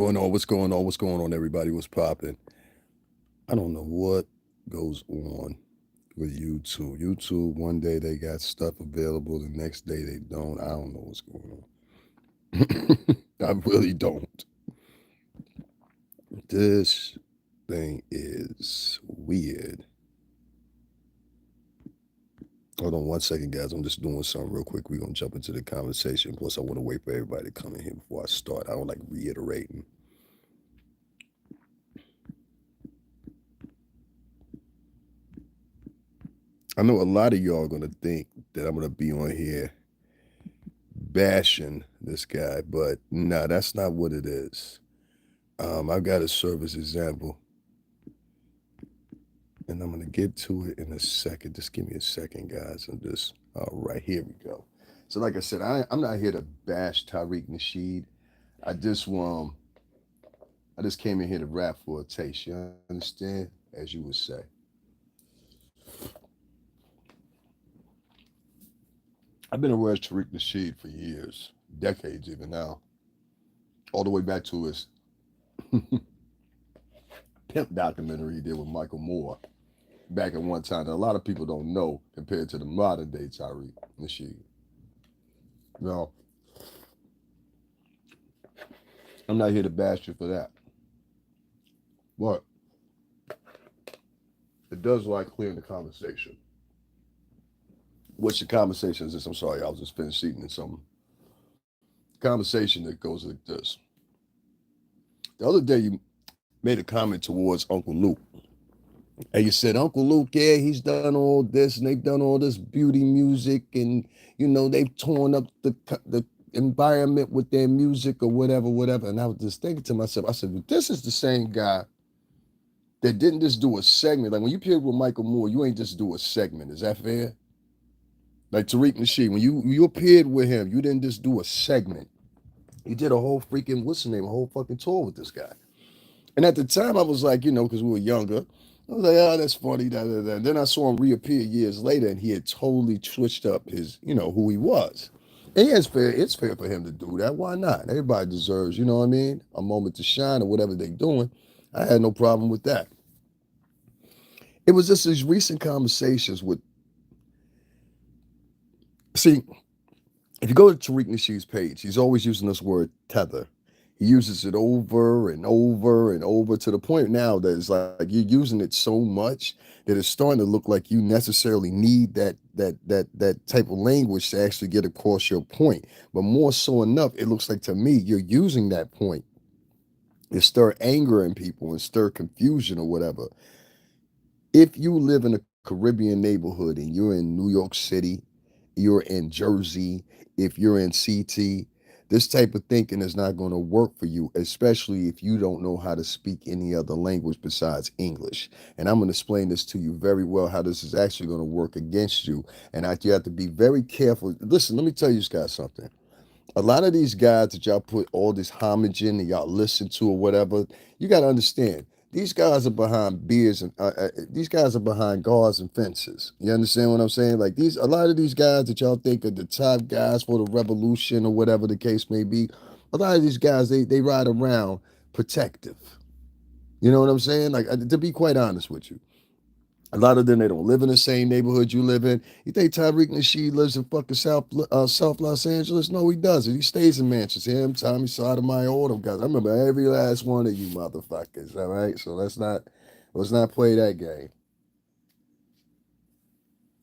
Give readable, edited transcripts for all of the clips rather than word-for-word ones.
going on? What's going on? What's going on, everybody? What's popping? I don't know what goes on with YouTube. YouTube, one day they got stuff available, the next day they don't. I don't know what's going on. I really don't. This thing is weird. Hold on one second, guys. I'm just doing something real quick. We're going to jump into the conversation. Plus, I want to wait for everybody to come in here before I start. I don't like reiterating. I know a lot of y'all are going to think that I'm going to be on here bashing this guy, but nah, that's not what it is. I've got a service example, and I'm gonna get to it in a second. Just give me a second, guys. I'm just all right. Here we go. So, like I said, I'm not here to bash Tariq Nasheed. I just I just came in here to rap for a taste. You understand? As you would say. I've been aware of Tariq Nasheed for years, decades even now, all the way back to his pimp documentary he did with Michael Moore back at one time that a lot of people don't know compared to the modern day Tariq Nasheed. Now, I'm not here to bash you for that, but it does like clearing the conversation. Which the conversation is this? I'm sorry, I was just finished eating some conversation that goes like this. The other day, you made a comment towards Uncle Luke, and you said, Uncle Luke, yeah, he's done all this, and they've done all this beauty music, and they've torn up the environment with their music or whatever, whatever. And I was just thinking to myself, I said, well, this is the same guy that didn't just do a segment. Like when you appeared with Michael Moore, you ain't just do a segment. Is that fair? Like Tariq Nasheed, when you appeared with him, you didn't just do a segment. You did a whole freaking what's the name, a whole fucking tour with this guy. And at the time, I was like, because we were younger, I was like, oh, that's funny. Da, da, da. Then I saw him reappear years later, and he had totally switched up his, who he was. And yeah, it's fair for him to do that. Why not? Everybody deserves, what I mean, a moment to shine or whatever they're doing. I had no problem with that. It was just these recent conversations with, see, if you go to Tariq Nasheed's page, he's always using this word tether. He uses it over and over and over to the point now that it's like you're using it so much that it's starting to look like you necessarily need that type of language to actually get across your point. But more so enough, it looks like to me you're using that point to stir anger in people and stir confusion or whatever. If you live in a Caribbean neighborhood and you're in New York City, you're in Jersey, if you're in CT, this type of thinking is not going to work for you, especially if you don't know how to speak any other language besides English. And I'm going to explain this to you very well how this is actually going to work against you. And you have to be very careful. Listen, let me tell you guys something. A lot of these guys that y'all put all this homage in and y'all listen to or whatever, you got to understand. These guys are behind beers and these guys are behind guards and fences. You understand what I'm saying? Like a lot of these guys that y'all think are the top guys for the revolution or whatever the case may be. A lot of these guys they ride around protective. You know what I'm saying? Like to be quite honest with you, a lot of them they don't live in the same neighborhood you live in. You think Tariq Nasheed lives in fucking South Los Angeles? No, he doesn't. He stays in Manchester. Him, Tommy Sotomayor, all them guys. I remember every last one of you motherfuckers. All right, so let's not play that game.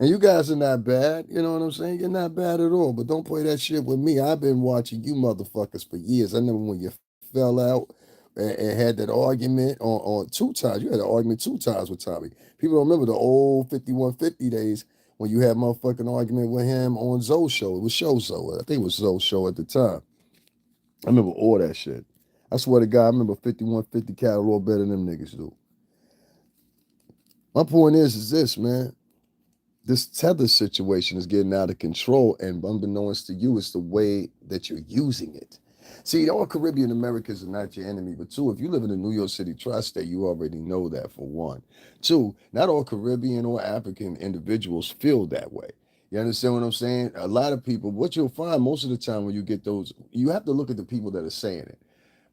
And you guys are not bad. You know what I'm saying? You're not bad at all. But don't play that shit with me. I've been watching you motherfuckers for years. I remember when you fell out and had that argument on two times. You had an argument two times with Tommy. People don't remember the old 5150 days when you had motherfucking argument with him on Zoe's show. It was Zoe. I think it was Zoe's show at the time. I remember all that shit. I swear to God, I remember 5150 catalog better than them niggas do. My point is this, man. This tether situation is getting out of control, and unbeknownst to you, it's the way that you're using it. See, all Caribbean Americans are not your enemy, but two, if you live in the New York City tri-state, you already know that for one. Two, not all Caribbean or African individuals feel that way. You understand what I'm saying? A lot of people, what you'll find most of the time when you get those, you have to look at the people that are saying it.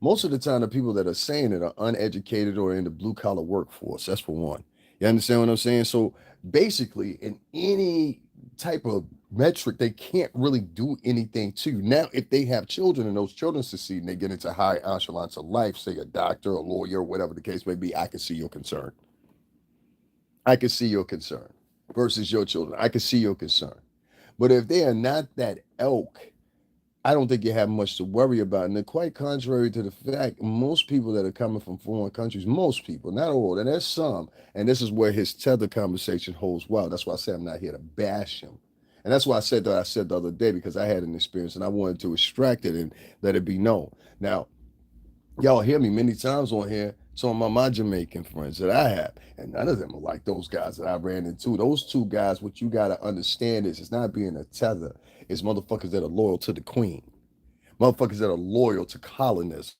most of the time the people that are saying it are uneducated or in the blue collar workforce. That's for one. You understand what I'm saying? So basically, in any type of metric, they can't really do anything to you. Now, if they have children and those children succeed and they get into high echelons of life, say a doctor, a lawyer, whatever the case may be, I can see your concern. I can see your concern versus your children. I can see your concern. But if they are not that elk, I don't think you have much to worry about. And then, quite contrary to the fact, most people that are coming from foreign countries, most people, not all, and there's some, and this is where his tether conversation holds well. That's why I say I'm not here to bash him. And that's why I said that I said the other day, because I had an experience and I wanted to extract it and let it be known. Now, y'all hear me many times on here talking about my Jamaican friends that I have, and none of them are like those guys that I ran into. Those two guys, what you got to understand is it's not being a tether, it's motherfuckers that are loyal to the queen, motherfuckers that are loyal to colonism.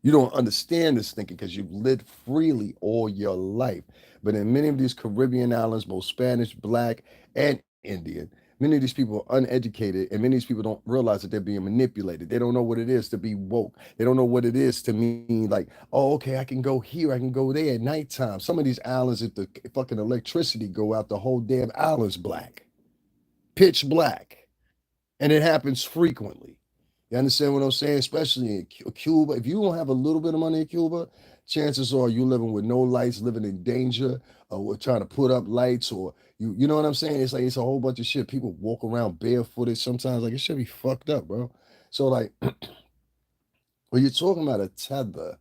You don't understand this thinking because you've lived freely all your life. But in many of these Caribbean islands, both Spanish, Black, and Indian, many of these people are uneducated, and many of these people don't realize that they're being manipulated. They don't know what it is to be woke. They don't know what it is to mean like, oh, okay, I can go here, I can go there at nighttime. Some of these islands, if the fucking electricity go out, the whole damn island's black, pitch black, and it happens frequently. You understand what I'm saying? Especially in Cuba. If you don't have a little bit of money in Cuba, chances are you living with no lights, living in danger, or trying to put up lights, or you know what I'm saying? It's like it's a whole bunch of shit. People walk around barefooted sometimes. Like it should be fucked up, bro. So like when you're talking about a tether,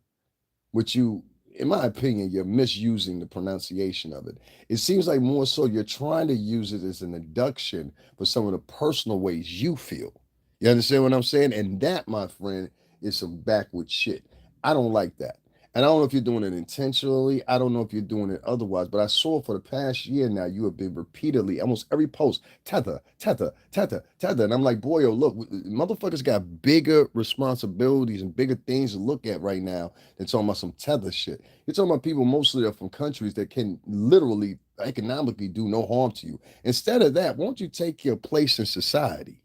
which you, in my opinion, you're misusing the pronunciation of it. It seems like more so you're trying to use it as an induction for some of the personal ways you feel. You understand what I'm saying? And that, my friend, is some backward shit. I don't like that. And I don't know if you're doing it intentionally. I don't know if you're doing it otherwise, but I saw for the past year now, you have been repeatedly, almost every post, tether, tether, tether, tether. And I'm like, boy, oh, look, motherfuckers got bigger responsibilities and bigger things to look at right now than talking about some tether shit. You're talking about people mostly are from countries that can literally economically do no harm to you. Instead of that, won't you take your place in society?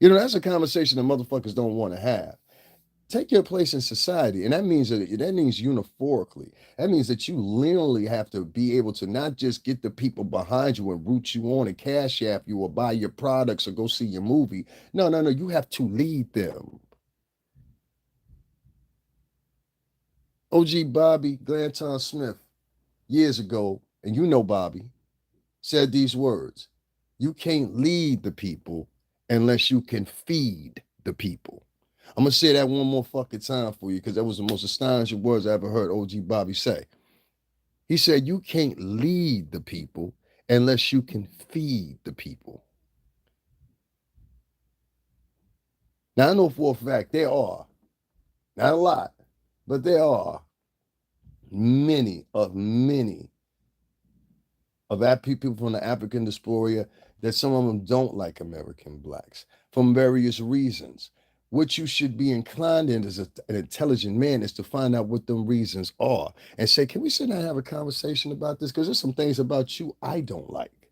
You know, that's a conversation that motherfuckers don't want to have. Take your place in society. And that means uniformly. That means that you literally have to be able to not just get the people behind you and root you on and cash app you or buy your products or go see your movie. No, no, no. You have to lead them. OG Bobby Glanton Smith years ago, and you know Bobby, said these words: you can't lead the people unless you can feed the people. I'm gonna say that one more fucking time for you because that was the most astonishing words I ever heard OG Bobby say. He said, you can't lead the people unless you can feed the people. Now I know for a fact there are, not a lot, but there are many of that people from the African diaspora that some of them don't like American blacks from various reasons. What you should be inclined in as an intelligent man is to find out what them reasons are and say, can we sit down and have a conversation about this? Because there's some things about you I don't like.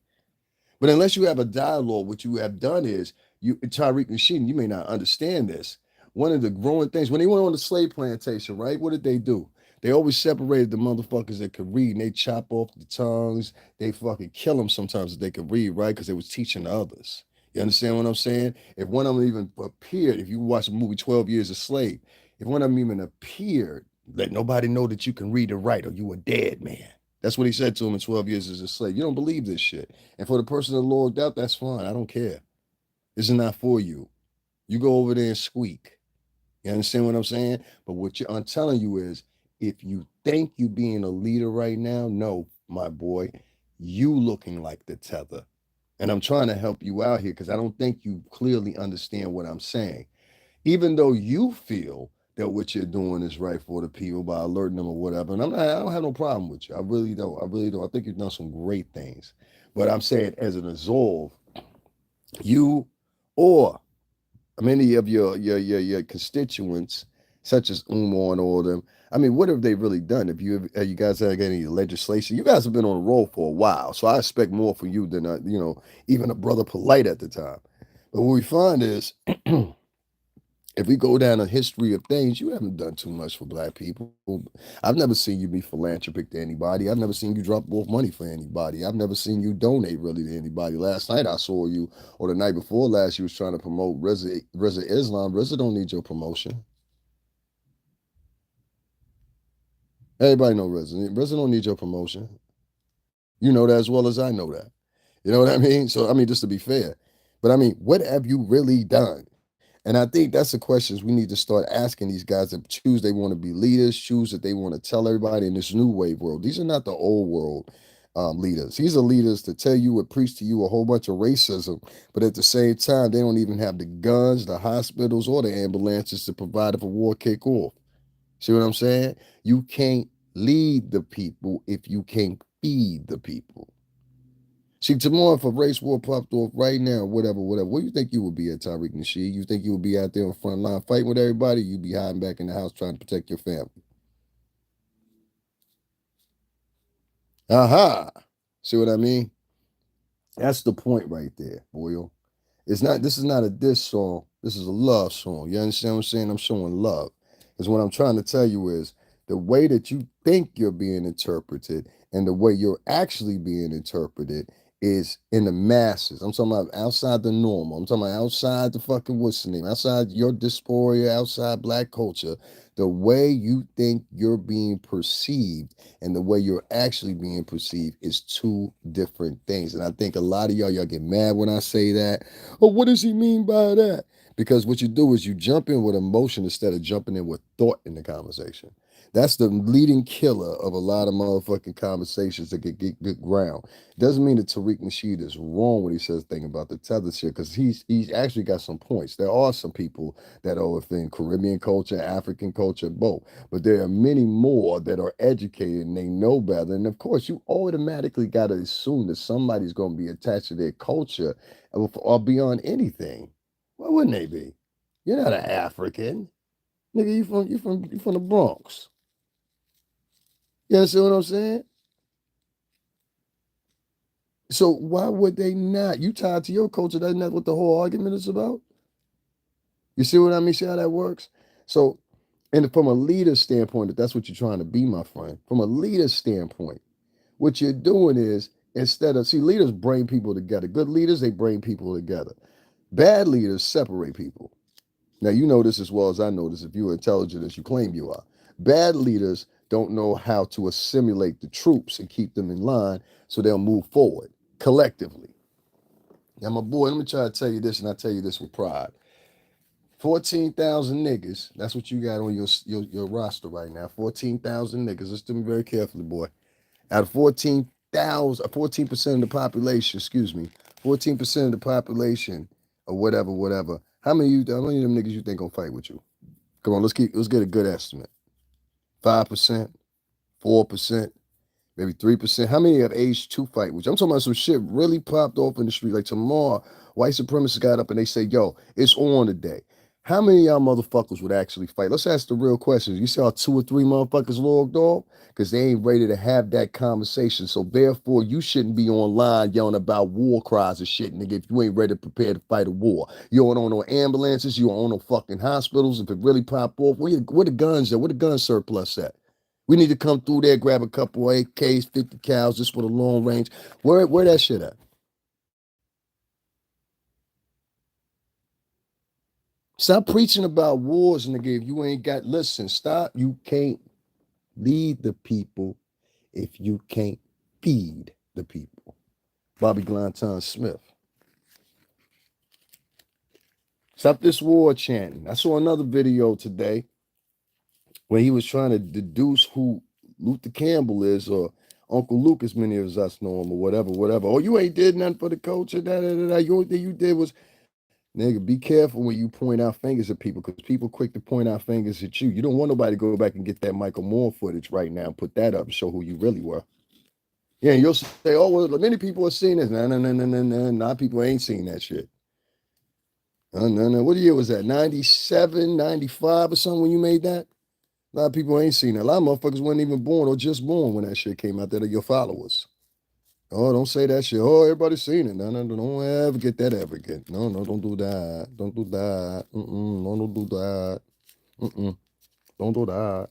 But unless you have a dialogue, what you have done is you, Tariq Nasheed, you may not understand this. One of the growing things when they went on the slave plantation, right? What did they do? They always separated the motherfuckers that could read and they chop off the tongues. They fucking kill them sometimes if they could read, right? Because they was teaching others. You understand what I'm saying? If one of them even appeared, if you watch the movie 12 Years a Slave, if one of them even appeared, let nobody know that you can read and write or you a dead man. That's what he said to him in 12 Years as a Slave. You don't believe this shit. And for the person that logged out, that's fine. I don't care. This is not for you. You go over there and squeak. You understand what I'm saying? But I'm telling you is, if you think you being a leader right now, no, my boy, you looking like the tether. And I'm trying to help you out here because I don't think you clearly understand what I'm saying. Even though you feel that what you're doing is right for the people by alerting them or whatever. And I don't have no problem with you. I really don't. I really don't. I think you've done some great things. But I'm saying as an resolve, you or many of your constituents, such as Umar and all of them. I mean, what have they really done? Have you guys had any legislation? You guys have been on the roll for a while, so I expect more from you than even a brother polite at the time. But what we find is If we go down a history of things, you haven't done too much for black people. I've never seen you be philanthropic to anybody. I've never seen you drop off money for anybody. I've never seen you donate really to anybody. Last night I saw you, or the night before last, you was trying to promote Reza Islam. Reza don't need your promotion. Everybody know Reza. Reza don't need your promotion. You know that as well as I know that. You know what I mean? So I mean, just to be fair, but I mean, what have you really done? And I think that's the questions we need to start asking these guys that choose they want to be leaders, choose that they want to tell everybody in this new wave world. These are not the old world leaders. These are leaders to tell you or preach to you a whole bunch of racism, but at the same time, they don't even have the guns, the hospitals, or the ambulances to provide if a war kick off. See what I'm saying? You can't lead the people if you can't feed the people. See, tomorrow, if a race war popped off right now, whatever, where you think you would be at, Tariq Nasheed? You think you would be out there on the front line fighting with everybody? You'd be hiding back in the house trying to protect your family. Aha. See what I mean? That's the point right there, boyo. It's not. This is not a diss song. This is a love song. You understand what I'm saying? I'm showing love. Because what I'm trying to tell you is the way that you think you're being interpreted and the way you're actually being interpreted is in the masses. I'm talking about outside the normal. I'm talking about outside the fucking what's the name? Outside your dysphoria, outside black culture. The way you think you're being perceived and the way you're actually being perceived is two different things. And I think a lot of y'all get mad when I say that. Oh, what does he mean by that? Because what you do is you jump in with emotion instead of jumping in with thought in the conversation. That's the leading killer of a lot of motherfucking conversations that get good ground. Doesn't mean that Tariq Nasheed is wrong when he says thing about the tether shit, because he's actually got some points. There are some people that are within Caribbean culture, African culture, both. But there are many more that are educated and they know better. And of course, you automatically got to assume that somebody's going to be attached to their culture or beyond anything. Why wouldn't they be? You're not an African. Nigga, you from the Bronx. You understand what I'm saying? So why would they not? You tied to your culture. That's not what the whole argument is about. You see what I mean? See how that works? So, and from a leader standpoint, if that's what you're trying to be, my friend, from a leader standpoint, what you're doing is instead of see, leaders bring people together. Good leaders, they bring people together. Bad leaders separate people. Now, you know this as well as I know this if you're intelligent as you claim you are. Bad leaders don't know how to assimilate the troops and keep them in line so they'll move forward collectively. Now, my boy, let me try to tell you this, and I tell you this with pride. 14,000 niggas, that's what you got on your roster right now. 14,000 niggas. Listen to me very carefully, boy. Out of 14,000, 14% of the population, excuse me, 14% of the population or whatever. How many of them niggas you think gonna fight with you? Come on, let's get a good estimate. 5%, 4%, maybe 3%. How many have aged to fight? Which I'm talking about some shit really popped off in the street. Like tomorrow, white supremacists got up and they said, yo, it's on today. How many of y'all motherfuckers would actually fight? Let's ask the real questions. You saw 2 or 3 motherfuckers logged off because they ain't ready to have that conversation. So therefore, you shouldn't be online yelling about war cries and shit, nigga, if you ain't ready to prepare to fight a war. You don't own no ambulances. You don't own no fucking hospitals. If it really pop off, where the guns at? Where the gun surplus at? We need to come through there, grab a couple of AKs, 50 cows, just with a long range. Where that shit at? Stop preaching about wars, nigga. If you ain't got, listen, stop. You can't lead the people if you can't feed the people. Bobby Glanton Smith. Stop this war chanting. I saw another video today where he was trying to deduce who Luther Campbell is or Uncle Luke, as many of us know him, or whatever. Oh, you ain't did nothing for the culture. The only thing you did was, nigga, be careful when you point out fingers at people because people quick to point out fingers at you. You don't want nobody to go back and get that Michael Moore footage right now and put that up and show who you really were. Yeah, and you'll say, oh, well, many people have seen this. No. A lot of people ain't seen that shit. No. What year was that? 97, 95 or something when you made that? A lot of people ain't seen it. A lot of motherfuckers weren't even born or just born when that shit came out there. They're your followers. Oh, don't say that shit. Oh, everybody's seen it. No, no, no, don't ever get that ever again. No, no, don't do that. Don't do that. No, don't do that. Mm-mm. Don't do that.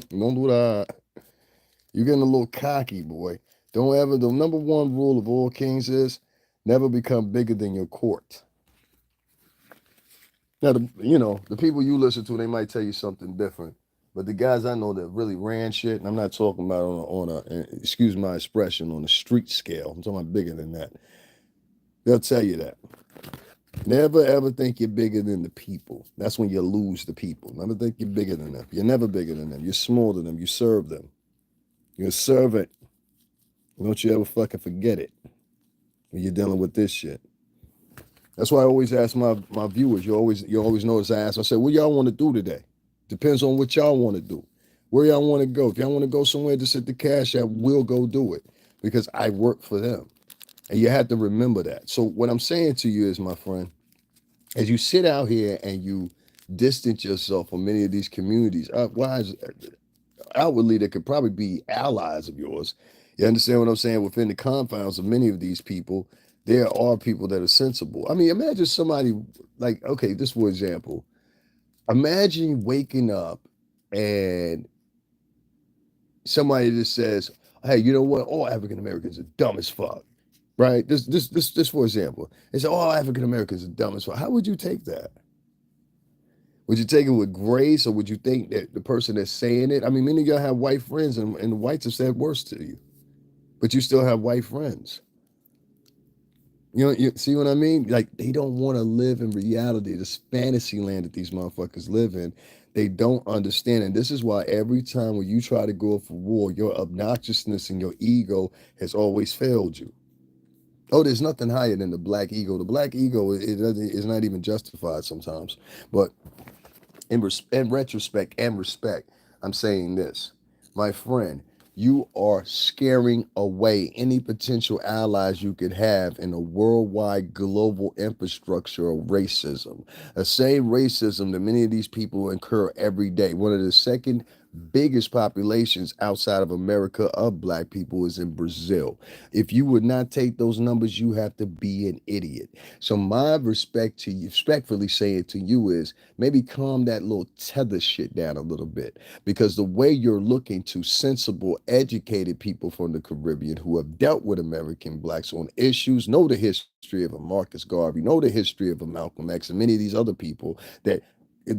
Don't do that. You're getting a little cocky, boy. Don't ever. The number one rule of all kings is never become bigger than your court. Now, the people you listen to, they might tell you something different. But the guys I know that really ran shit, and I'm not talking about excuse my expression, on a street scale. I'm talking about bigger than that. They'll tell you that. Never ever think you're bigger than the people. That's when you lose the people. Never think you're bigger than them. You're never bigger than them. You're smaller than them. You serve them. You're a servant. Don't you ever fucking forget it when you're dealing with this shit. That's why I always ask my viewers. You always notice I ask. I say, what y'all want to do today? Depends on what y'all want to do. Where y'all want to go. If y'all want to go somewhere to sit the cash app, we'll go do it because I work for them. And you have to remember that. So what I'm saying to you is, my friend, as you sit out here and you distance yourself from many of these communities, outwardly they could probably be allies of yours. You understand what I'm saying? Within the confines of many of these people, there are people that are sensible. I mean, imagine somebody like, okay, this for example, imagine waking up and somebody just says, "Hey, you know what? All African Americans are dumb as fuck." Right? This for example. They say all African Americans are dumb as fuck. How would you take that? Would you take it with grace, or would you think that the person that's saying it? I mean, many of y'all have white friends, and the whites have said worse to you, but you still have white friends. You see what I mean? Like, they don't want to live in reality, this fantasy land that these motherfuckers live in. They don't understand. And this is why every time when you try to go for war, your obnoxiousness and your ego has always failed you. Oh, there's nothing higher than the black ego. The black ego is not even justified sometimes. But in retrospect and respect, I'm saying this, my friend, you are scaring away any potential allies you could have in a worldwide global infrastructure of racism. The same racism that many of these people incur every day. One of the second biggest populations outside of America of black people is in Brazil. If you would not take those numbers, you have to be an idiot. So my respect to you, respectfully saying to you is, maybe calm that little tether shit down a little bit, because the way you're looking to sensible, educated people from the Caribbean who have dealt with American blacks on issues, know the history of a Marcus Garvey, know the history of a Malcolm X, and many of these other people that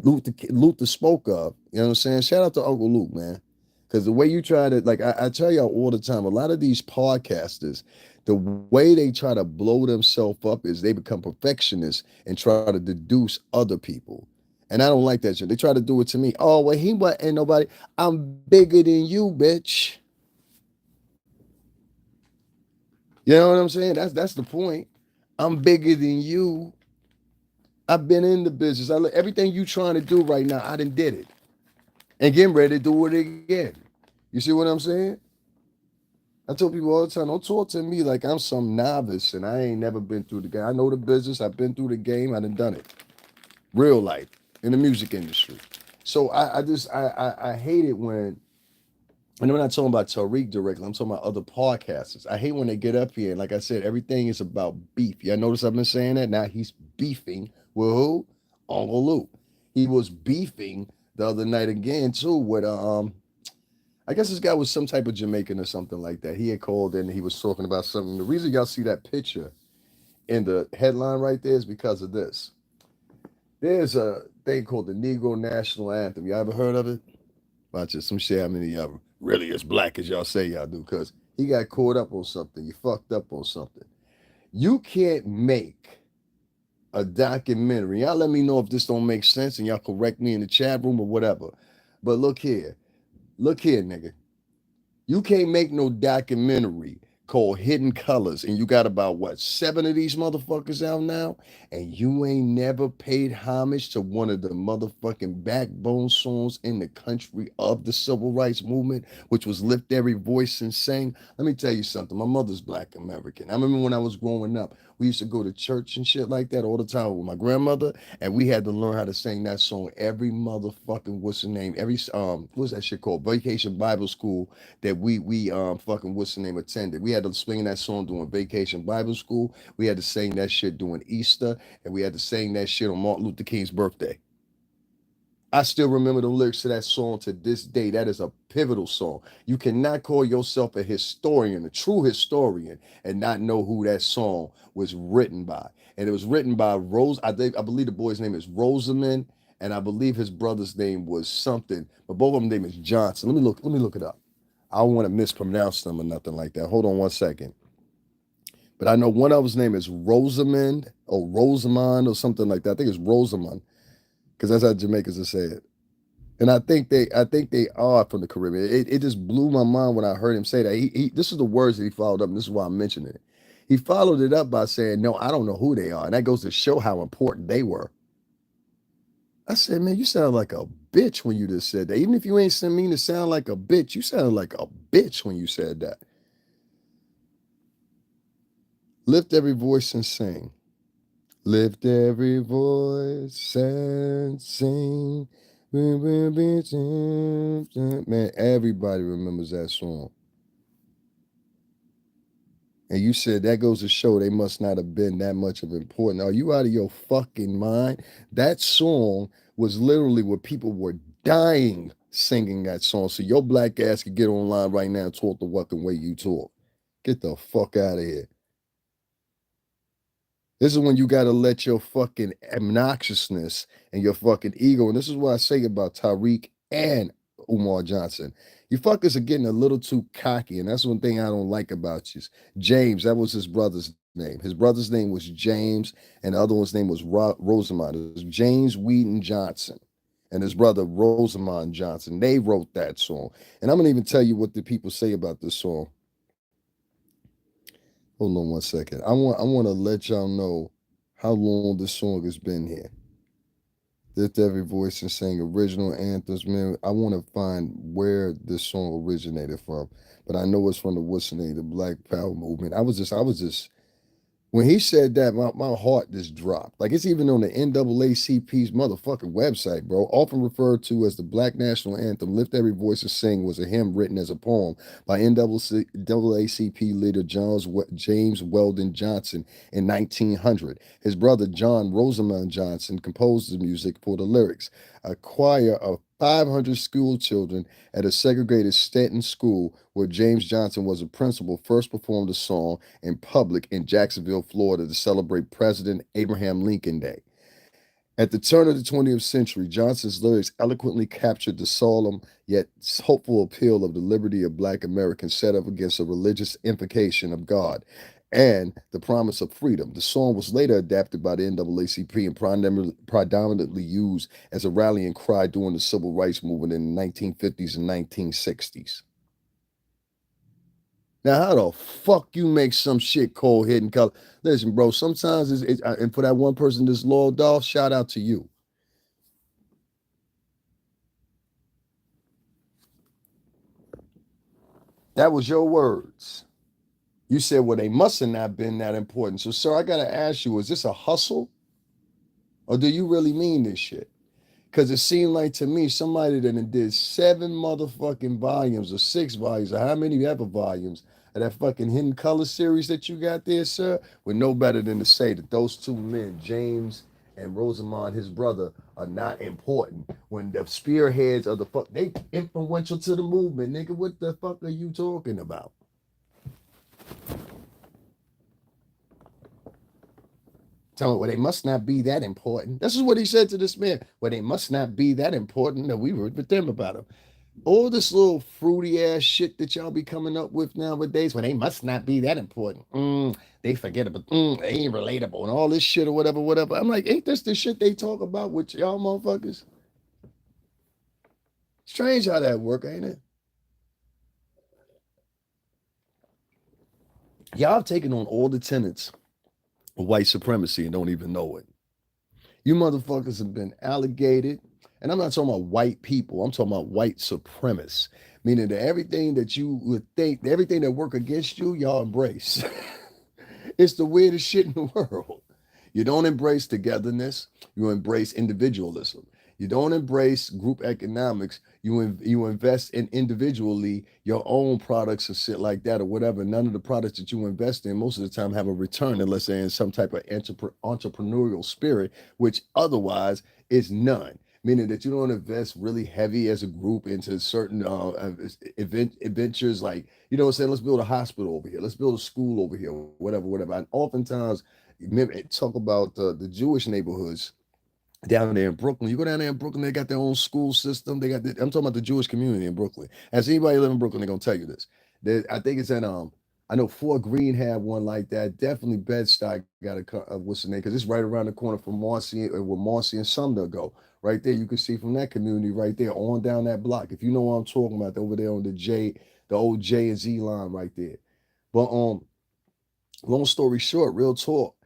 Luther spoke of. You know what I'm saying? Shout out to Uncle Luke, man. Because the way you try to, like, I tell y'all all the time, a lot of these podcasters, the way they try to blow themselves up is they become perfectionists and try to deduce other people. And I don't like that shit. They try to do it to me. Oh, well, he wasn't nobody. I'm bigger than you, bitch. You know what I'm saying? That's the point. I'm bigger than you. I've been in the business. Everything you trying to do right now, I done did it. And getting ready to do it again. You see what I'm saying? I tell people all the time, don't talk to me like I'm some novice and I ain't never been through the game. I know the business. I've been through the game. I done it. Real life in the music industry. So I hate it when, and I'm not talking about Tariq directly, I'm talking about other podcasters. I hate when they get up here and, like I said, everything is about beef. Y'all notice I've been saying that? Now he's beefing with who? Uncle Luke. He was beefing the other night again too with I guess this guy was some type of Jamaican or something like that. He had called in and he was talking about something. The reason y'all see that picture in the headline right there is because of this. There's a thing called the Negro National Anthem. Y'all ever heard of it? Watch it. Some shit how many of y'all really as black as y'all say y'all do, because he got caught up on something. You fucked up on something. You can't make a documentary. Y'all let me know if this don't make sense and y'all correct me in the chat room or whatever. But look here. Look here, nigga. You can't make no documentary called Hidden Colors, and you got about what, seven of these motherfuckers out now, and you ain't never paid homage to one of the motherfucking backbone songs in the country of the civil rights movement, which was Lift Every Voice and Sing. Let me tell you something. My mother's black American. I remember when I was growing up, we used to go to church and shit like that all the time with my grandmother, and we had to learn how to sing that song every motherfucking, what's the name? What's that shit called? Vacation Bible School that we fucking, what's the name, attended. We had had to sing that song during vacation Bible school. We had to sing that shit during Easter, and we had to sing that shit on Martin Luther King's birthday. I still remember the lyrics to that song to this day. That is a pivotal song. You cannot call yourself a historian, a true historian, and not know who that song was written by. And it was written by I believe the boy's name is Rosamond, and I believe his brother's name was something, but both of them name is Johnson. Let me look it up. I don't want to mispronounce them or nothing like that. Hold on one second. But I know one of his name is Rosamond or Rosamond or something like that. I think it's Rosamond because that's how Jamaicans are say it. And I think they are from the Caribbean. It just blew my mind when I heard him say that. This is the words that he followed up, and this is why I'm mentioning it. He followed it up by saying, "No, I don't know who they are," and that goes to show how important they were. I said, "Man, you sound like a bitch when you just said that. Even if you ain't mean to sound like a bitch, you sounded like a bitch when you said that." Lift every voice and sing. Lift every voice and sing. Man, everybody remembers that song. And you said that goes to show they must not have been that much of important. Are you out of your fucking mind? That song was literally where people were dying singing that song. So your black ass could get online right now and talk the fucking way you talk. Get the fuck out of here. This is when you got to let your fucking obnoxiousness and your fucking ego. And this is what I say about Tariq and Umar Johnson. You fuckers are getting a little too cocky. And that's one thing I don't like about you. James, that was his brother's name. His brother's name was James, and the other one's name was Rosamond. It was James Wheaton Johnson and his brother Rosamond Johnson. They wrote that song. And I'm going to even tell you what the people say about this song. Hold on one second. I want to let y'all know how long this song has been here. Lift every voice and sing original anthems, man. I want to find where this song originated from, but I know it's from the what's the name, the Black Power movement. I was just when he said that, my heart just dropped. Like it's even on the NAACP's motherfucking website, bro. Often referred to as the Black National Anthem, Lift Every Voice and Sing was a hymn written as a poem by NAACP leader James Weldon Johnson in 1900. His brother John Rosamond Johnson composed the music for the lyrics. A choir of 500 school children at a segregated Stanton school where James Johnson was a principal first performed the song in public in Jacksonville, Florida to celebrate President Abraham Lincoln Day. At the turn of the 20th century, Johnson's lyrics eloquently captured the solemn yet hopeful appeal of the liberty of Black Americans set up against a religious invocation of God and the promise of freedom. The song was later adapted by the NAACP and predominantly used as a rallying cry during the civil rights movement in the 1950s and 1960s. Now, how the fuck you make some shit called Hidden Color? Listen, bro, sometimes and for that one person that's logged off, shout out to you. That was your words. You said, well, they must have not been that important. So, sir, I got to ask you, is this a hustle? Or do you really mean this shit? Because it seemed like to me somebody that did 7 motherfucking volumes or 6 volumes or how many ever volumes of that fucking Hidden Color series that you got there, sir, would know better than to say that those two men, James and Rosamond, his brother, are not important. When the spearheads of the fuck, they influential to the movement, nigga. What the fuck are you talking about? Tell me, well, they must not be that important. This is what he said to this man. Well, they must not be that important that we were with them about them. All this little fruity ass shit that y'all be coming up with nowadays, well, they must not be that important. They forget about, they ain't relatable and all this shit or whatever, whatever. I'm like, ain't this the shit they talk about with y'all motherfuckers? Strange how that work, ain't it? Y'all have taken on all the tenets of white supremacy and don't even know it. You motherfuckers have been alligated. And I'm not talking about white people. I'm talking about white supremacists. Meaning that everything that you would think, everything that work against you, y'all embrace. It's the weirdest shit in the world. You don't embrace togetherness. You embrace individualism. You don't embrace group economics. You invest in individually your own products and shit like that or whatever. None of the products that you invest in most of the time have a return unless they're in some type of entrepreneurial spirit, which otherwise is none. Meaning that you don't invest really heavy as a group into certain adventures like, you know what I'm saying, let's build a hospital over here, let's build a school over here, whatever, whatever. And oftentimes, talk about the Jewish neighborhoods down there in Brooklyn. You go down there in Brooklyn, they got their own school system. I'm talking about the Jewish community in Brooklyn. As anybody live in Brooklyn, they're gonna tell you this. I think it's in I know Fort Greene had one like that. Definitely Bed-Stuy got what's the name? Because it's right around the corner from Marcy, where Marcy and Sumner go. Right there, you can see from that community right there on down that block. If you know what I'm talking about, over there on the old J and Z line right there. But long story short, real talk,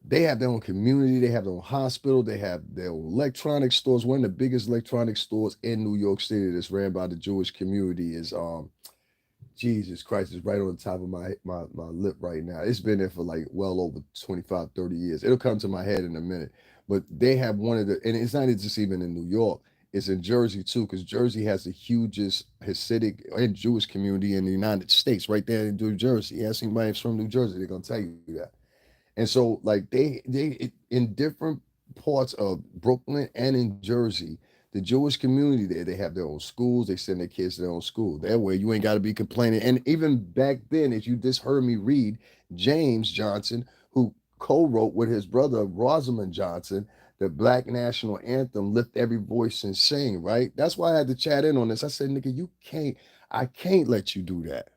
they have their own community, they have their own hospital, they have their own electronic stores. One of the biggest electronic stores in New York City that's ran by the Jewish community is Jesus Christ, is right on the top of my lip right now. It's been there for like well over 25, 30 years. It'll come to my head in a minute. But they have one of the, and it's not just even in New York, it's in Jersey too, because Jersey has the hugest Hasidic and Jewish community in the United States, right there in New Jersey. Ask anybody from New Jersey, they're gonna tell you that. And so like in different parts of Brooklyn and in Jersey, the Jewish community there, they have their own schools. They send their kids to their own school. That way you ain't got to be complaining. And even back then, as you just heard me read, James Johnson, who co-wrote with his brother Rosamond Johnson, the Black National Anthem, Lift Every Voice and Sing, right? That's why I had to chat in on this. I said, nigga, I can't let you do that.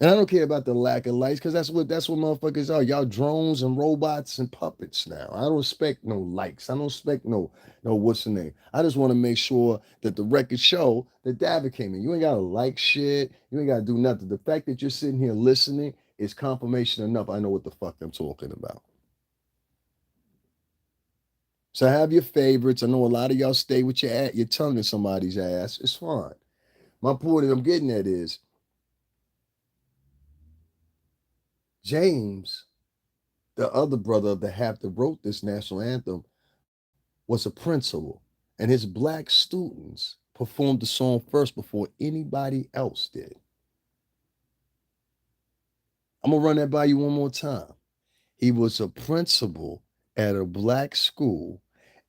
And I don't care about the lack of lights because that's what motherfuckers are. Y'all drones and robots and puppets now. I don't expect no likes. I don't expect no what's the name. I just want to make sure that the record show that David came in. You ain't gotta like shit. You ain't gotta do nothing. The fact that you're sitting here listening is confirmation enough. I know what the fuck I'm talking about. So have your favorites. I know a lot of y'all stay with your tongue in somebody's ass. It's fine. My point that I'm getting at is James, the other brother of the half that wrote this national anthem, was a principal, and his black students performed the song first before anybody else did. I'm gonna run that by you one more time. He was a principal at a black school,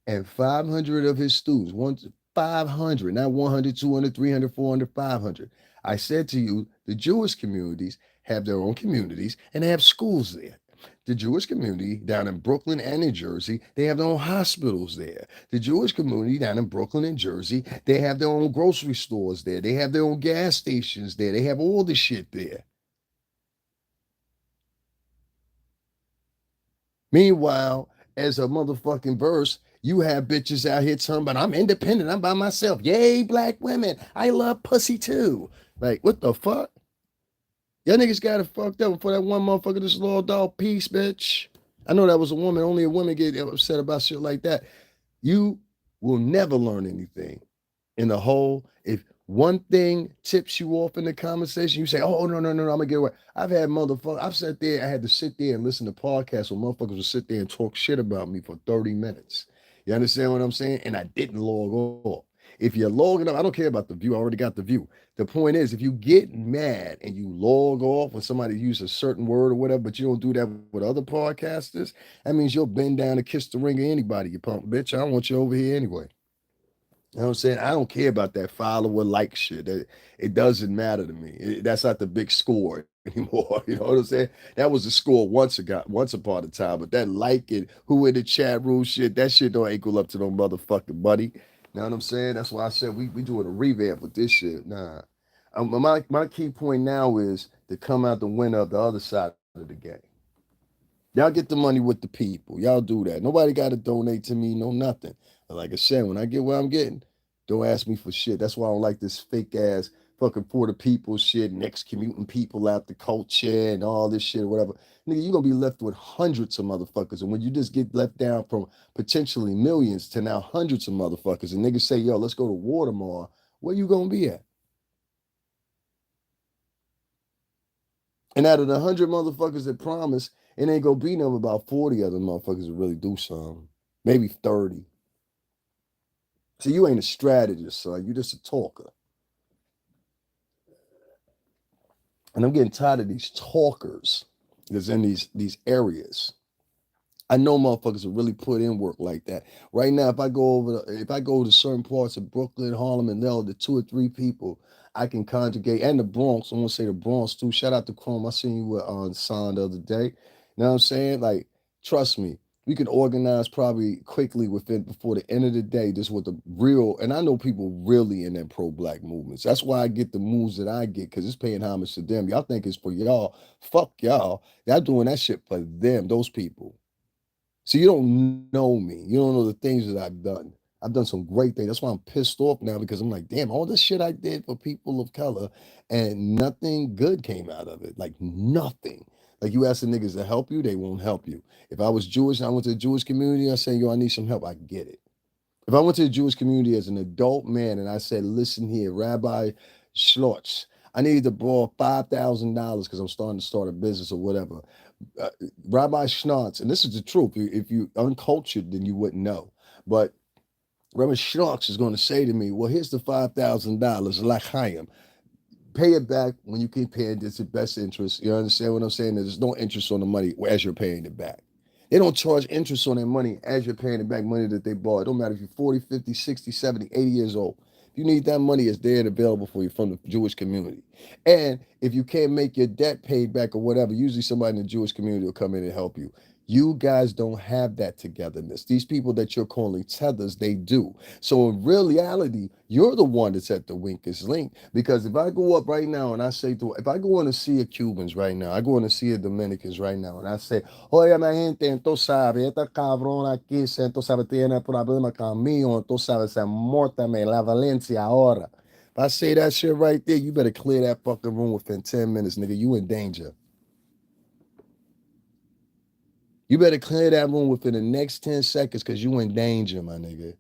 and 500 of his students, 500, not 100, 200, 300, 400, 500. I said to you, the Jewish communities have their own communities and they have schools there. The Jewish community down in Brooklyn and in Jersey, they have their own hospitals there. The Jewish community down in Brooklyn and Jersey, they have their own grocery stores there. They have their own gas stations there. They have all the shit there. Meanwhile, as a motherfucking verse, you have bitches out here talking about I'm independent, I'm by myself. Yay, black women. I love pussy too. Like, what the fuck? Y'all niggas got it fucked up for that one motherfucker, this little dog piece, bitch. I know that was a woman. Only a woman get upset about shit like that. You will never learn anything in the whole. If one thing tips you off in the conversation, you say, "Oh no, I'm gonna get away." I've had motherfuckers. I've sat there. I had to sit there and listen to podcasts where motherfuckers would sit there and talk shit about me for 30 minutes. You understand what I'm saying? And I didn't log off. If you're logging up, I don't care about the view. I already got the view. The point is, if you get mad and you log off when somebody uses a certain word or whatever, but you don't do that with other podcasters, that means you'll bend down and kiss the ring of anybody, you punk bitch. I don't want you over here anyway. You know what I'm saying? I don't care about that follower like shit. It doesn't matter to me. That's not the big score anymore. You know what I'm saying? That was the score once upon a time, but that like it, who in the chat room shit, that shit don't equal up to no motherfucking buddy. You know what I'm saying? That's why I said we doing a revamp with this shit. Nah. My key point now is to come out the winner of the other side of the game. Y'all get the money with the people. Y'all do that. Nobody got to donate to me, no nothing. But like I said, when I get what I'm getting, don't ask me for shit. That's why I don't like this fake ass fucking for the people shit, next commuting people out the culture and all this shit or whatever. Nigga, you're gonna be left with hundreds of motherfuckers. And when you just get left down from potentially millions to now hundreds of motherfuckers, and niggas say, yo, let's go to war tomorrow, where you gonna be at? And out of the 100 motherfuckers that promise, it ain't gonna be no about 40 other motherfuckers that really do something. maybe 30. So you ain't a strategist, son. You just a talker. And I'm getting tired of these talkers that's in these areas. I know motherfuckers will really put in work like that. Right now, if I go to certain parts of Brooklyn, Harlem, and there, the two or three people I can conjugate, and the Bronx. I want to say the Bronx too. Shout out to Chrome. I seen you on Sign the other day. You know what I'm saying? Like, trust me, we can organize probably quickly within before the end of the day. This what the real, and I know people really in that pro-black movements. That's why I get the moves that I get because it's paying homage to them. Y'all think it's for y'all? Fuck y'all. Y'all doing that shit for them. Those people. See, you don't know me. You don't know the things that I've done. I've done some great things. That's why I'm pissed off now because I'm like, damn, all this shit I did for people of color and nothing good came out of it. Like nothing. Like you ask the niggas to help you, they won't help you. If I was Jewish and I went to the Jewish community, I say, yo, I need some help. I get it. If I went to the Jewish community as an adult man and I said, listen here, Rabbi Schlotz, I need to borrow $5,000 because I'm starting to start a business or whatever. uh, Rabbi Schnatz, and this is the truth. If you uncultured, then you wouldn't know. But Rabbi Schnatz is going to say to me, "Well, here's the $5,000, L'chaim. Pay it back when you keep paying. It's the best interest. You understand what I'm saying? There's no interest on the money as you're paying it back. They don't charge interest on their money as you're paying it back, money that they bought. It don't matter if you're 40, 50, 60, 70, 80 years old. If you need that money, it's there and available for you from the Jewish community. And if you can't make your debt paid back or whatever, usually somebody in the Jewish community will come in and help you. You guys don't have that togetherness. These people that you're calling tethers, they do. So in reality, you're the one that's at the weakest link. Because if I go up right now and I say to, if I go in to see a Cubans right now, I go in to see a Dominicans right now, and I say, oye, mi gente, entonces sabe, esta cabrón aquí, entonces sabe, tiene problema conmigo, entonces sabe, se mórtame la Valencia ahora. If I say that shit right there, you better clear that fucking room within 10 minutes, nigga. You in danger. You better clear that room within the next 10 seconds because you in danger, my nigga.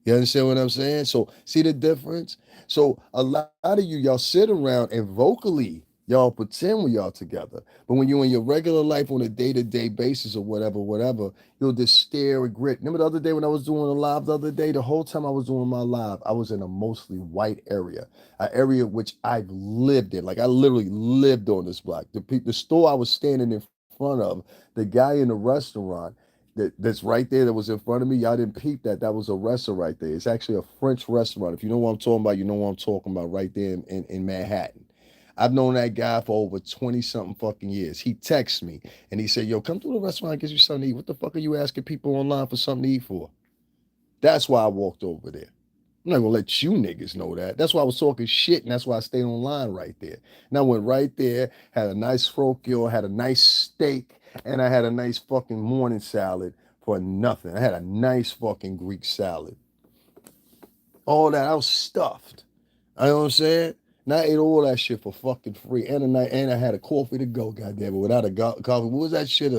You understand what I'm saying? So see the difference? So a lot of y'all sit around and vocally y'all pretend we all together. But when you're in your regular life on a day-to-day basis or whatever, whatever, you'll just stare and grit. Remember the other day when I was doing a live the other day? The whole time I was doing my live, I was in a mostly white area, an area which I've lived in. Like I literally lived on this block. The store I was standing in front of, the guy in the restaurant that's right there that was in front of me. Y'all didn't peep that. That was a restaurant right there. It's actually a French restaurant. If you know what I'm talking about, you know what I'm talking about right there in Manhattan. I've known that guy for over 20 something fucking years. He texts me and he said, yo, come to the restaurant and get you something to eat. What the fuck are you asking people online for something to eat for? That's why I walked over there. I'm not gonna let you niggas know that. That's why I was talking shit, and that's why I stayed online right there. And I went right there, had a nice froyo, had a nice steak, and I had a nice fucking morning salad for nothing. I had a nice fucking Greek salad. All that, I was stuffed. You know what I'm saying? And I ate all that shit for fucking free. And a night, and I had a coffee to go, goddamn it. Without a coffee, what was that shit?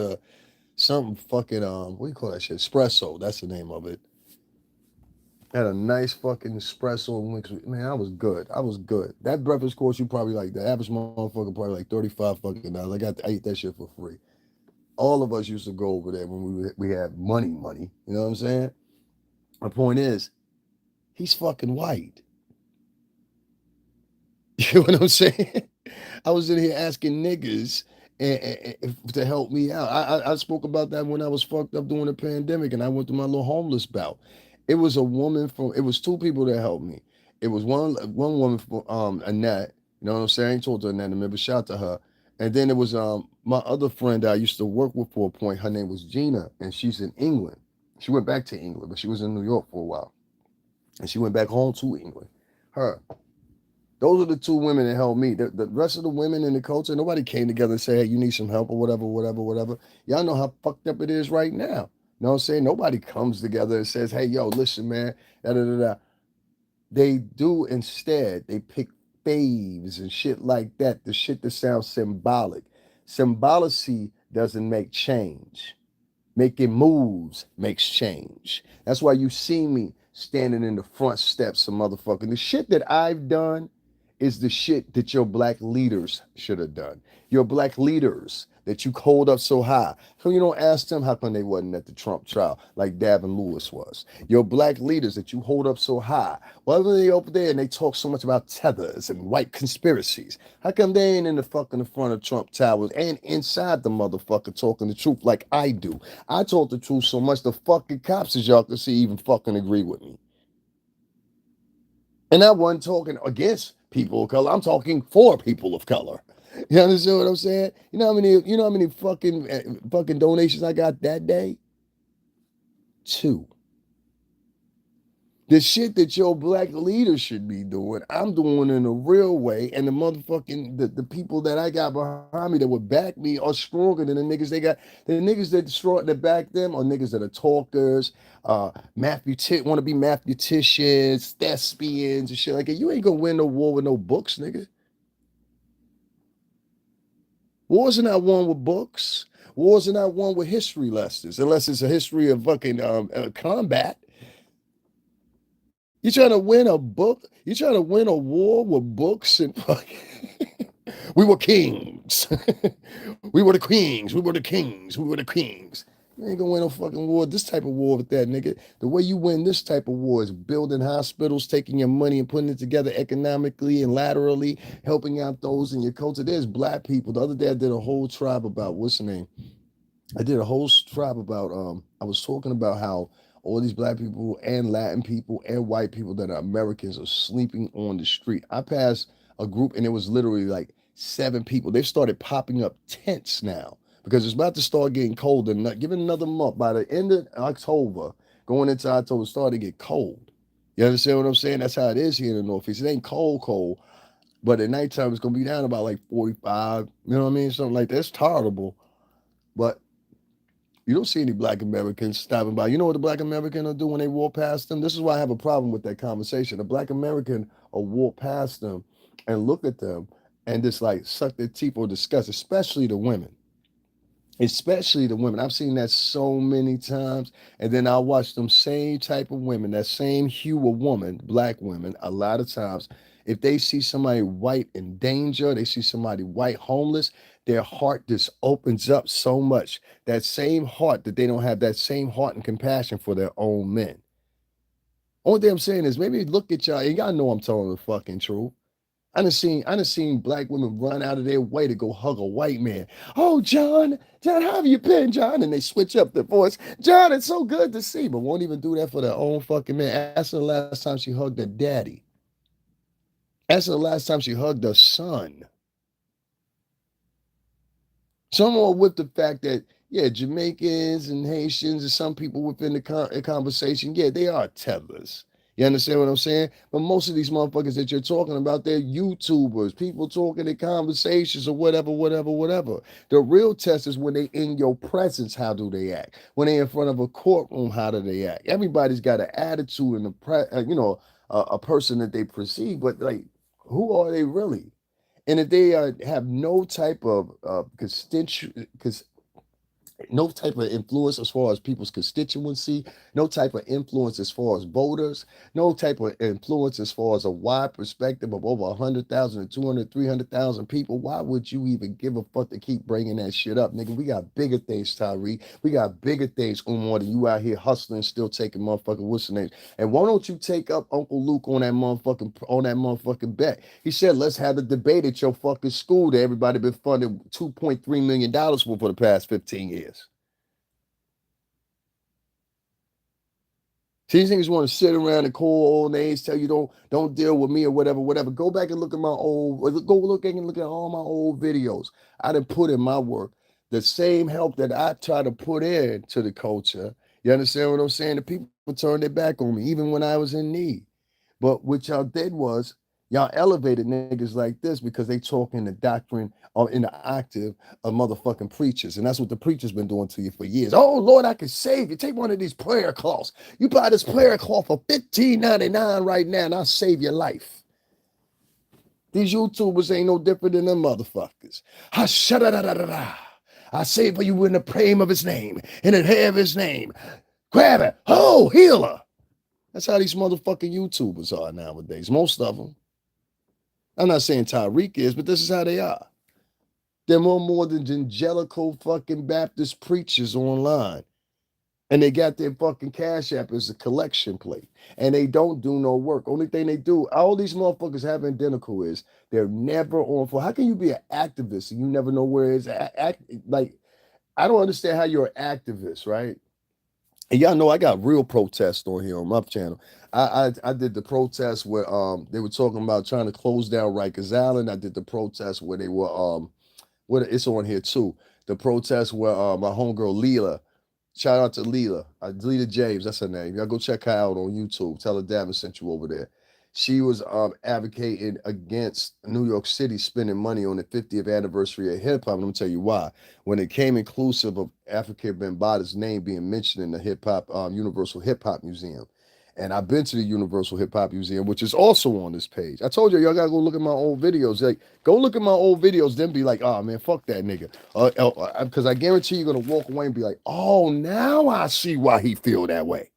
Something fucking what do you call that shit? Espresso. That's the name of it. Had a nice fucking espresso and mix. Man, I was good. I was good. That breakfast course, you probably like the average motherfucker probably like 35 fucking dollars. I ate that shit for free. All of us used to go over there when we had money. You know what I'm saying? My point is, he's fucking white. You know what I'm saying? I was in here asking niggas to help me out. I spoke about that when I was fucked up during the pandemic and I went through my little homeless bout. It was a woman from. It was two people that helped me. It was one woman from Annette. You know what I'm saying? I told her Annette. Remember, shout to her. And then it was my other friend that I used to work with for a point. Her name was Gina, and she's in England. She went back to England, but she was in New York for a while, and she went back home to England. Her. Those are the two women that helped me. The rest of the women in the culture, nobody came together and said, hey, you need some help or whatever, whatever, whatever. Y'all know how fucked up it is right now. You know what I'm saying? Nobody comes together and says, hey, yo, listen, man, da da da da. They do instead, they pick faves and shit like that, the shit that sounds symbolic. Symbolicy doesn't make change. Making moves makes change. That's why you see me standing in the front steps of motherfucking. The shit that I've done is the shit that your black leaders should have done. Your black leaders, that you hold up so high? So you don't ask them how come they wasn't at the Trump trial like Davin Lewis was. Your black leaders that you hold up so high. Why are they over there and they talk so much about tethers and white conspiracies? How come they ain't in the fucking front of Trump towers and inside the motherfucker talking the truth like I do? I told the truth so much the fucking cops, as y'all can see, even fucking agree with me. And I wasn't talking against people of color. I'm talking for people of color. You understand what I'm saying? You know how many fucking donations I got that day? Two. The shit that your black leaders should be doing, I'm doing in a real way. And the motherfucking the people that I got behind me that would back me are stronger than the niggas they got. The niggas that back them are niggas that are talkers, want to be mathematicians, thespians and shit like that. You ain't gonna win no war with no books, nigga. Wars are not won with books. Wars are not won with history lessons, unless it's a history of fucking combat. You trying to win a book? You trying to win a war with books and fucking we were kings. We were the queens. We were the kings. We were the kings. You ain't gonna win no fucking war. This type of war with that nigga. The way you win this type of war is building hospitals, taking your money and putting it together economically and laterally, helping out those in your culture. There's black people. The other day I did a whole tribe about what's the name? I did a whole tribe about I was talking about how all these black people and Latin people and white people that are Americans are sleeping on the street. I passed a group and it was literally like 7 people. They've started popping up tents now because it's about to start getting colder. Give it another month. By the end of October, going into October, it's starting to get cold. You understand what I'm saying? That's how it is here in the Northeast. It ain't cold, cold, but at nighttime it's gonna be down about like 45. You know what I mean? Something like that. It's tolerable, but you don't see any black Americans stopping by. You know what the black American will do when they walk past them? This is why I have a problem with that conversation. A black American will walk past them and look at them and just like suck their teeth or disgust, especially the women. Especially the women. I've seen that so many times. And then I'll watch them same type of women, that same hue of woman, black women, a lot of times. If they see somebody white in danger, they see somebody white homeless, their heart just opens up so much. That same heart that they don't have that same heart and compassion for their own men. Only thing I'm saying is maybe look at y'all, and y'all know I'm telling the fucking truth. I done seen black women run out of their way to go hug a white man. Oh, John, how have you been, John? And they switch up their voice. John, it's so good to see, but won't even do that for their own fucking man. Ask her the last time she hugged her daddy. Ask her the last time she hugged her son. Some are with the fact that, yeah, Jamaicans and Haitians and some people within the conversation, yeah, they are tethers. You understand what I'm saying? But most of these motherfuckers that you're talking about, they're YouTubers, people talking in conversations or whatever, whatever, whatever. The real test is when they in your presence, how do they act? When they in front of a courtroom, how do they act? Everybody's got an attitude and a person that they perceive, but like, who are they really? And if they have no type of no type of influence as far as people's constituency, no type of influence as far as voters, no type of influence as far as a wide perspective of over 100,000 to 200, 300,000 people. Why would you even give a fuck to keep bringing that shit up, nigga? We got bigger things, Tariq. We got bigger things, Umar, than you out here hustling, still taking motherfucking what's the name? And why don't you take up Uncle Luke on that motherfucking bet? He said, let's have a debate at your fucking school that everybody been funding $2.3 million for the past 15 years. See, these niggas want to sit around and call old names, tell you don't deal with me or whatever, whatever. Go back and look at my look at all my old videos. I done put in my work. The same help that I try to put in to the culture. You understand what I'm saying? The people turned their back on me, even when I was in need. But what y'all did was y'all elevated niggas like this because they talk in the doctrine or in the octave of motherfucking preachers. And that's what the preacher's been doing to you for years. Oh, Lord, I can save you. Take one of these prayer cloths. You buy this prayer cloth for $15.99 right now, and I'll save your life. These YouTubers ain't no different than them motherfuckers. I say for you in the name of his name, in the hair of his name. Grab it. Oh, healer. That's how these motherfucking YouTubers are nowadays. Most of them. I'm not saying Tariq is, but this is how they are. They're more than evangelical fucking Baptist preachers online. And they got their fucking Cash App as a collection plate. And they don't do no work. Only thing they do, all these motherfuckers have identical is they're never on for. How can you be an activist and you never know where it's like I don't understand how you're an activist, right? And y'all know I got real protests on here on my channel. I did the protest where they were talking about trying to close down Rikers Island. I did the protest where they were what it's on here too. The protest where my homegirl Leela, shout out to Leela, Leela James, that's her name. Y'all go check her out on YouTube. Tell her Davin sent you over there. She was advocating against New York City spending money on the 50th anniversary of hip hop. Let me tell you why. When it came inclusive of Africa Bambaata's name being mentioned in the hip hop Universal Hip Hop Museum. And I've been to the Universal Hip Hop Museum, which is also on this page. I told you, y'all gotta go look at my old videos. Like, go look at my old videos, then be like, oh man, fuck that nigga. Because I guarantee you're gonna walk away and be like, oh, now I see why he feel that way.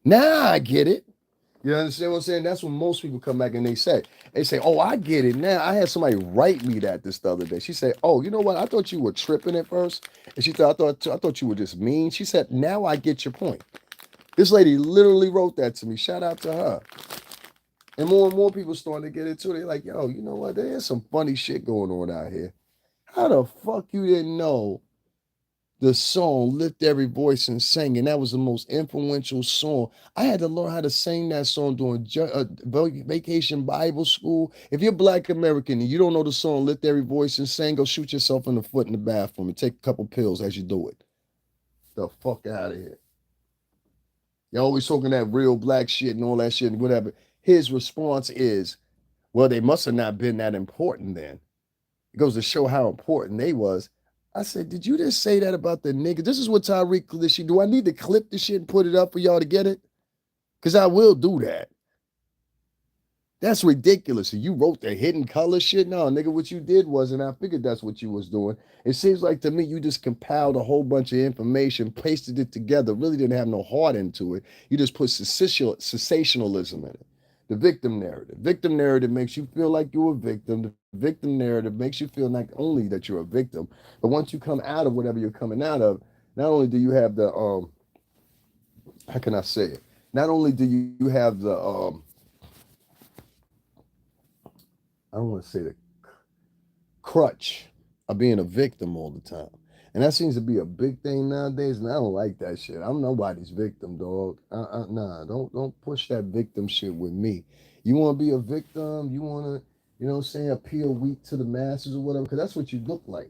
Now I get it. You understand what I'm saying? That's when most people come back and they say, oh, I get it now. I had somebody write me that this the other day. She said, oh, you know what? I thought you were tripping at first. And she thought, I thought you were just mean. She said, now I get your point. This lady literally wrote that to me. Shout out to her. And more people starting to get into it. They're like, yo, you know what? There's some funny shit going on out here. How the fuck you didn't know the song Lift Every Voice and Sing? And that was the most influential song. I had to learn how to sing that song during vacation Bible school. If you're Black American and you don't know the song Lift Every Voice and Sing, go shoot yourself in the foot in the bathroom and take a couple pills as you do it. The fuck out of here. You're always talking that real black shit and all that shit and whatever. His response is, well, they must have not been that important then. It goes to show how important they was. I said, did you just say that about the nigga? This is what Tariq this shit. Do I need to clip the shit and put it up for y'all to get it? Because I will do that. That's ridiculous. And you wrote the hidden color shit. No, nigga, what you did was, and I figured that's what you was doing. It seems like to me you just compiled a whole bunch of information, pasted it together, really didn't have no heart into it. You just put sensationalism in it. The victim narrative. Victim narrative makes you feel like you're a victim. The victim narrative makes you feel not only that you're a victim, but once you come out of whatever you're coming out of, not only do you have the how can I say it? Not only do you have the I don't want to say the crutch of being a victim all the time. And that seems to be a big thing nowadays, and I don't like that shit. I'm nobody's victim, dog. Nah, don't push that victim shit with me. You want to be a victim? You want to, you know what I'm saying, appeal weak to the masses or whatever? Because that's what you look like.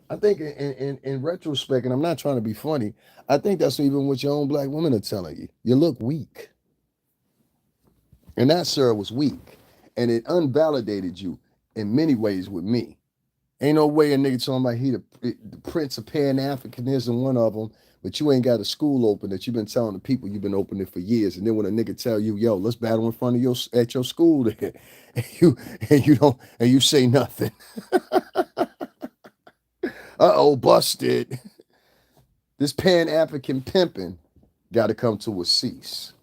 I think in retrospect, and I'm not trying to be funny, I think that's even what your own black women are telling you. You look weak. And that, sir, was weak. And it unvalidated you in many ways with me. Ain't no way a nigga talking about he the prince of Pan Africanism, one of them, but you ain't got a school open that you've been telling the people you've been opening for years. And then when a nigga tell you, yo, let's battle in front of your at your school there, and you say nothing. Uh-oh, busted. This Pan African pimping got to come to a cease.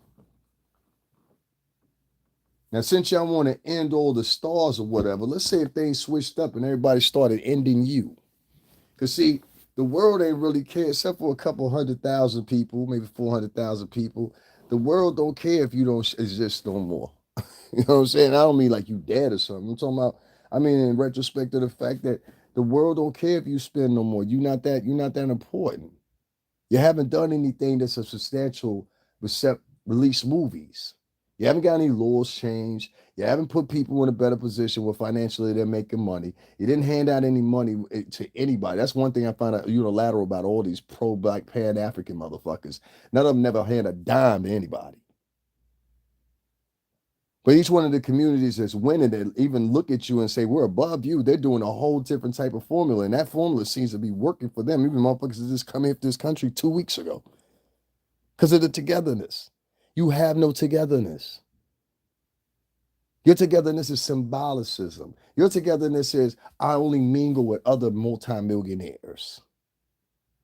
Now, since y'all want to end all the stars or whatever, let's say if things switched up and everybody started ending you. Because, see, the world ain't really care, except for a couple 100,000 people, maybe 400,000 people. The world don't care if you don't exist no more. You know what I'm saying? I don't mean like you dead or something. I'm talking about, I mean, in retrospect to the fact that the world don't care if you spend no more. You're not that important. You haven't done anything that's a substantial release movies. You haven't got any laws changed. You haven't put people in a better position where financially they're making money. You didn't hand out any money to anybody. That's one thing I find out unilateral about all these pro-black Pan-African motherfuckers. None of them never hand a dime to anybody. But each one of the communities that's winning, that even look at you and say, we're above you, they're doing a whole different type of formula. And that formula seems to be working for them. Even motherfuckers that just come into this country 2 weeks ago. Because of the togetherness. You have no togetherness. Your togetherness is symbolicism. Your togetherness is, I only mingle with other multimillionaires.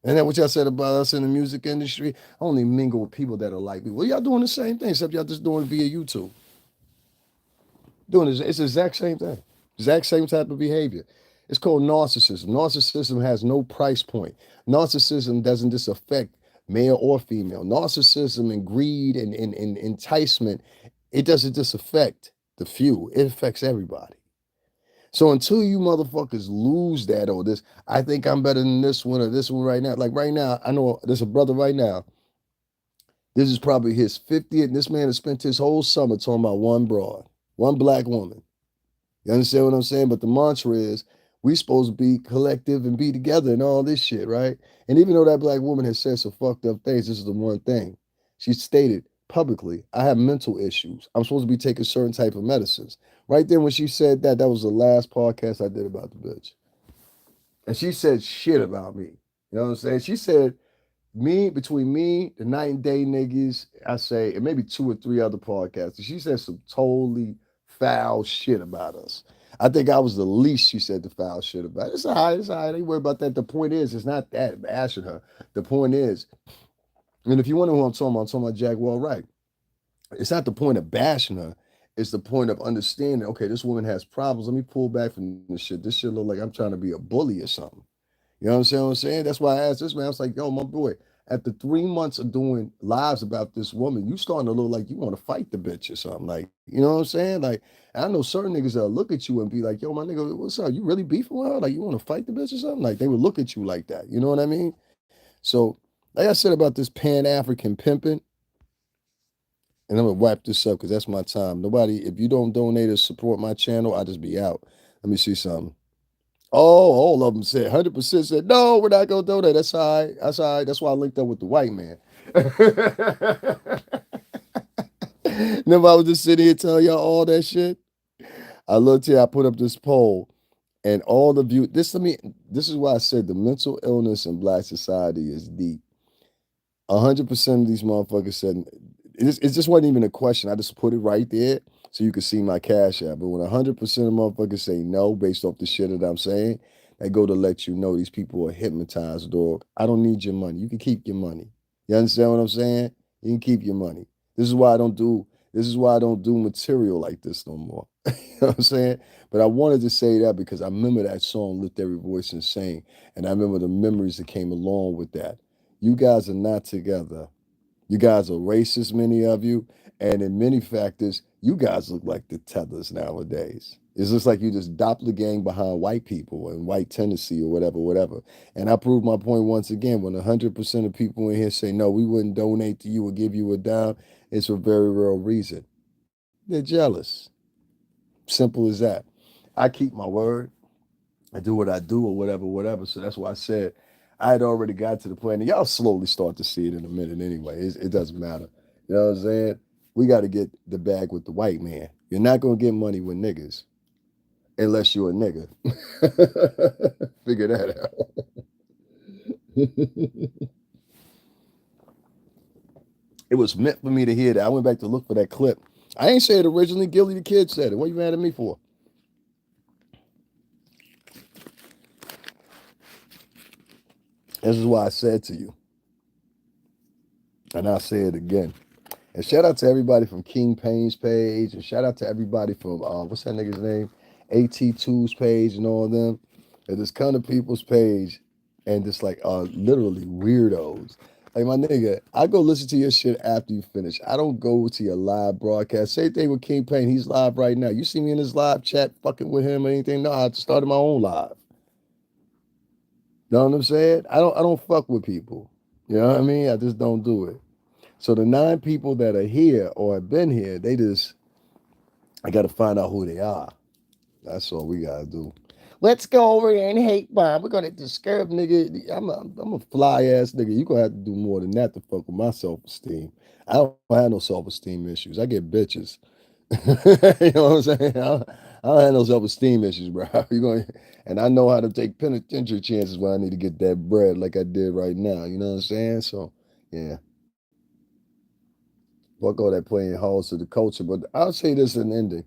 And that what y'all said about us in the music industry? I only mingle with people that are like me. Well, y'all doing the same thing, except y'all just doing it via YouTube. Doing this, it's the exact same thing. Exact same type of behavior. It's called narcissism. Narcissism has no price point. Narcissism doesn't just affect male or female. Narcissism and greed and enticement, it doesn't just affect the few, it affects everybody. So until you motherfuckers lose that or this, I think I'm better than this one or this one right now. Like right now, I know there's a brother right now. This is probably his 50th. And this man has spent his whole summer talking about one broad, one black woman. You understand what I'm saying? But the mantra is we supposed to be collective and be together and all this shit, right? And even though that black woman has said some fucked up things, this is the one thing. She stated publicly, I have mental issues. I'm supposed to be taking certain type of medicines. Right then when she said that, that was the last podcast I did about the bitch. And she said shit about me. You know what I'm saying? She said me, between me, the night and day niggas, I say, and maybe two or three other podcasts, she said some totally foul shit about us. I think I was the least she said the foul shit about. It's all right, it's all right. Ain't worry about that. The point is, it's not that bashing her. The point is, and if you wonder who I'm talking about Jack Well, right. It's not the point of bashing her. It's the point of understanding, okay, this woman has problems. Let me pull back from this shit. This shit look like I'm trying to be a bully or something. You know what I'm saying? That's why I asked this man. I was like, yo, my boy, after 3 months of doing lives about this woman, you starting to look like you want to fight the bitch or something. Like, you know what I'm saying? Like, I know certain niggas that look at you and be like, yo, my nigga, what's up? You really beefing with her? Like, you want to fight the bitch or something? Like, they would look at you like that. You know what I mean? So, like I said about this Pan African pimping, and I'm gonna wipe this up because that's my time. Nobody, if you don't donate or support my channel, I'll just be out. Let me see something. Oh, all of them said 100% said no, we're not gonna donate. That's all right. That's all right. That's why I linked up with the white man. Remember, I was just sitting here telling y'all all that shit. I looked here. I put up this poll, and all the view. This is why I said the mental illness in Black society is deep. 100% of these motherfuckers said it just wasn't even a question. I just put it right there so you can see my cash app. But when 100% of motherfuckers say no based off the shit that I'm saying, they go to let you know these people are hypnotized, dog. I don't need your money. You can keep your money. You understand what I'm saying? You can keep your money. This is why I don't do material like this no more. You know what I'm saying? But I wanted to say that because I remember that song Lift Every Voice and Sing. And I remember the memories that came along with that. You guys are not together. You guys are racist, many of you. And in many factors, you guys look like the Tethers nowadays. It's just like you just doppelgang behind white people and white tendency or whatever, whatever. And I proved my point once again. When 100% of people in here say, no, we wouldn't donate to you or give you a dime, it's for a very real reason. They're jealous. Simple as that. I keep my word. I do what I do or whatever, whatever. So that's why I said I had already got to the point. And y'all slowly start to see it in a minute anyway. It doesn't matter. You know what I'm saying? We got to get the bag with the white man. You're not going to get money with niggas unless you're a nigga. Figure that out. It was meant for me to hear that. I went back to look for that clip. I ain't say it originally. Gilly the kid said it. What you mad at me for? This is why I said to you, and I'll say it again. And shout out to everybody from King Payne's page, and shout out to everybody from what's that nigga's name, AT2's page, and all of them. And this kind of people's page, and just like literally weirdos. Like my nigga, I go listen to your shit after you finish. I don't go to your live broadcast. Same thing with King Payne. He's live right now. You see me in his live chat fucking with him or anything? No, I started my own live. You know what I'm saying? I don't fuck with people. You know what I mean? I just don't do it. So the 9 people that are here or have been here, I got to find out who they are. That's all we got to do. Let's go over there and hate bomb. We're going to disturb nigga. I'm a fly ass nigga. You going to have to do more than that to fuck with my self-esteem. I don't have no self-esteem issues. I get bitches. You know what I'm saying? I don't have no self-esteem issues, bro. And I know how to take penitentiary chances when I need to get that bread like I did right now. You know what I'm saying? So, yeah. Fuck all that playing halls to the culture. But I'll say this in ending.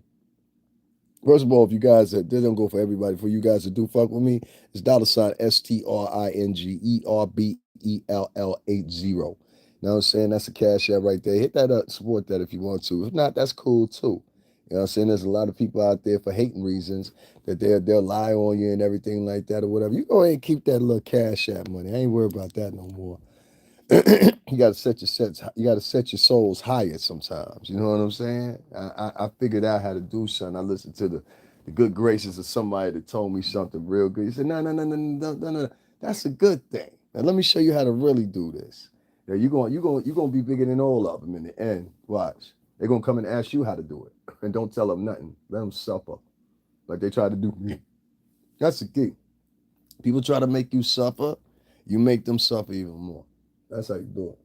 First of all, if you guys that they don't go for everybody, for you guys that do fuck with me, it's $ STRINGERBELL80. You know what I'm saying? That's a cash app right there. Hit that up, support that if you want to. If not, that's cool too. You know what I'm saying? There's a lot of people out there for hating reasons that they'll lie on you and everything like that or whatever. You go ahead and keep that little cash app money. I ain't worried about that no more. You got to set your sets. You got to set your souls higher sometimes. You know what I'm saying? I figured out how to do something. I listened to the good graces of somebody that told me something real good. He said, no, no, no, no, no, no, no. That's a good thing. Now let me show you how to really do this. Now you're gonna be bigger than all of them in the end. Watch. They're gonna come and ask you how to do it, and don't tell them nothing. Let them suffer like they try to do me. That's the key. People try to make you suffer, you make them suffer even more. That's how you do it.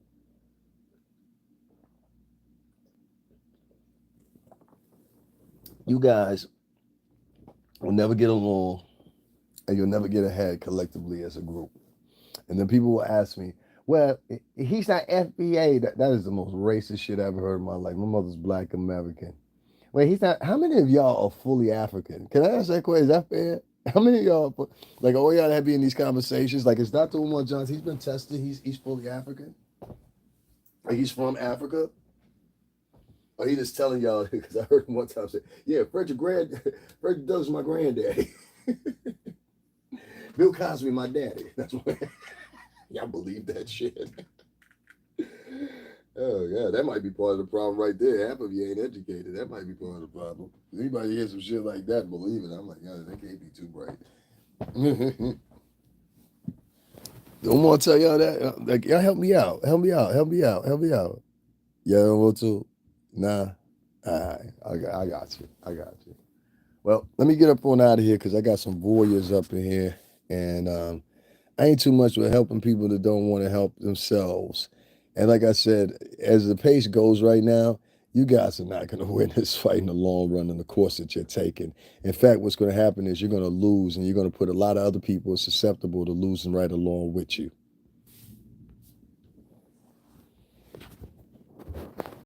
You guys will never get along and you'll never get ahead collectively as a group. And then people will ask me, well, he's not FBA. That is the most racist shit I ever heard in my life. My mother's black American. Wait, he's not. How many of y'all are fully African? Can I ask that question? Is that fair? How many of y'all, like, all y'all that be in these conversations? Like, it's Dr. Umar Johnson. He's been tested. He's fully African. Like, he's from Africa. Or he just telling y'all, because I heard him one time say, yeah, Frederick Douglass my granddaddy. Bill Cosby, my daddy. That's what y'all believe that shit. Oh yeah, that might be part of the problem right there. Half of you ain't educated. That might be part of the problem. Anybody hear some shit like that, believe it. I'm like, yeah, they can't be too bright. Don't want to tell y'all that. Like, y'all help me out. Help me out. Help me out. Help me out. Y'all don't want to? Nah. All right. I got you. I got you. Well, let me get up on out of here because I got some warriors up in here. And I ain't too much with helping people that don't want to help themselves. And like I said, as the pace goes right now, you guys are not going to win this fight in the long run in the course that you're taking. In fact, what's going to happen is you're going to lose and you're going to put a lot of other people susceptible to losing right along with you.